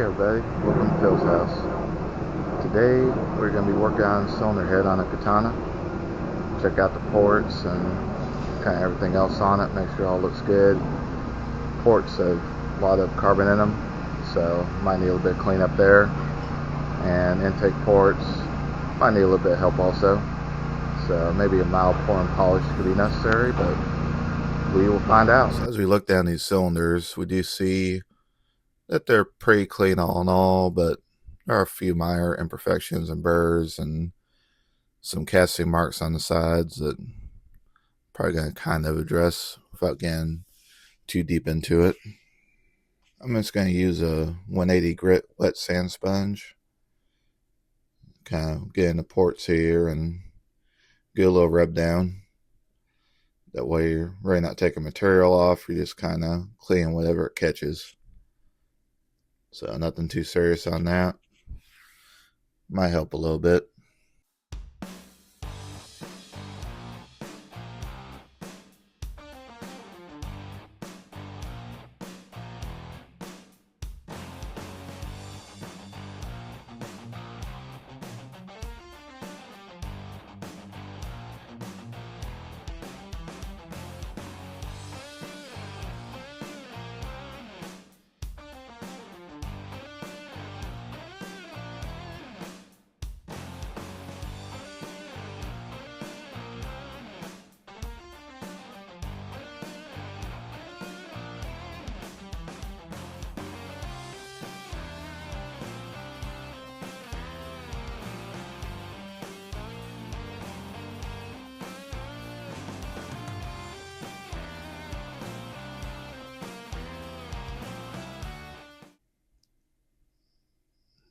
Hey everybody, welcome to Phil's house. Today we're going to be working on cylinder head on a Katana. Check out the ports and kind of everything else on it, make sure it all looks good. Ports have a lot of carbon in them, so might need a little bit of cleanup there. And intake ports might need a little bit of help also. So maybe a mild pour and polish could be necessary, but we will find out. So as we look down these cylinders, we do see that they're pretty clean all in all, but there are a few minor imperfections and burrs and some casting marks on the sides that I'm probably going to kind of address without getting too deep into it. I'm just going to use a 180 grit wet sand sponge, kind of get in the ports here and get a little rub down. That way you're really not taking material off, you're just kind of cleaning whatever it catches. So nothing too serious on that. Might help a little bit.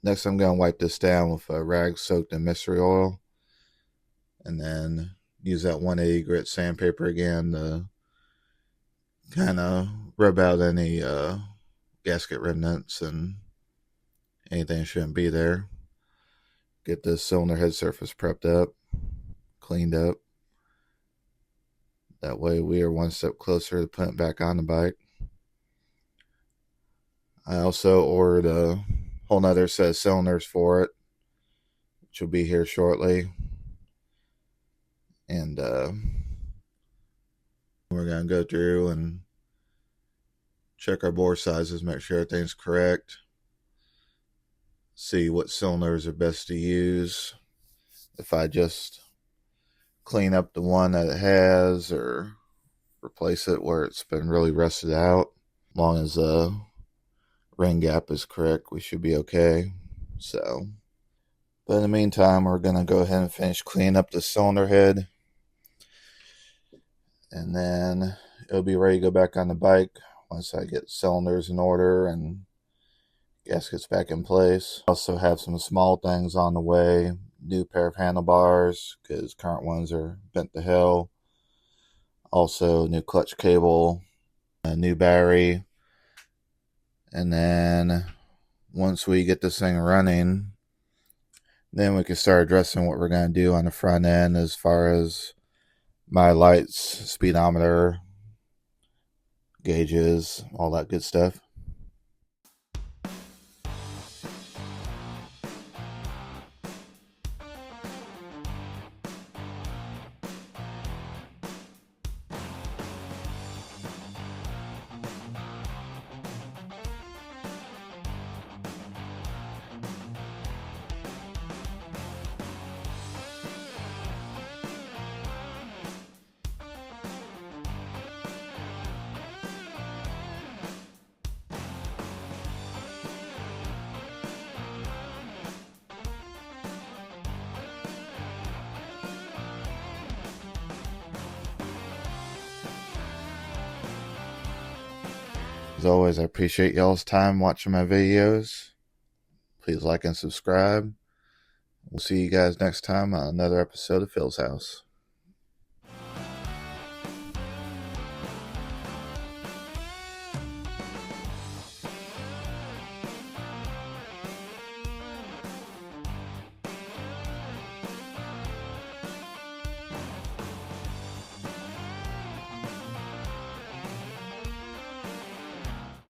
Next, I'm going to wipe this down with a rag soaked in mystery oil, and then use that 180 grit sandpaper again to kind of rub out any gasket remnants and anything that shouldn't be there. Get this cylinder head surface prepped up, cleaned up. That way we are one step closer to putting it back on the bike. I also ordered a whole nother set of cylinders for it, which will be here shortly. And we're going to go through and check our bore sizes, make sure everything's correct, see what cylinders are best to use. If I just clean up the one that it has or replace it where it's been really rusted out, as long as the ring gap is correct, we should be okay. So, but in the meantime, we're going to go ahead and finish cleaning up the cylinder head, and then it'll be ready to go back on the bike once I get cylinders in order and gaskets back in place. Also have some small things on the way. New pair of handlebars because current ones are bent to hell. Also new clutch cable, a new battery. And then once we get this thing running, then we can start addressing what we're going to do on the front end as far as my lights, speedometer, gauges, all that good stuff. As always, I appreciate y'all's time watching my videos. Please like and subscribe. We'll see you guys next time on another episode of Phil's House.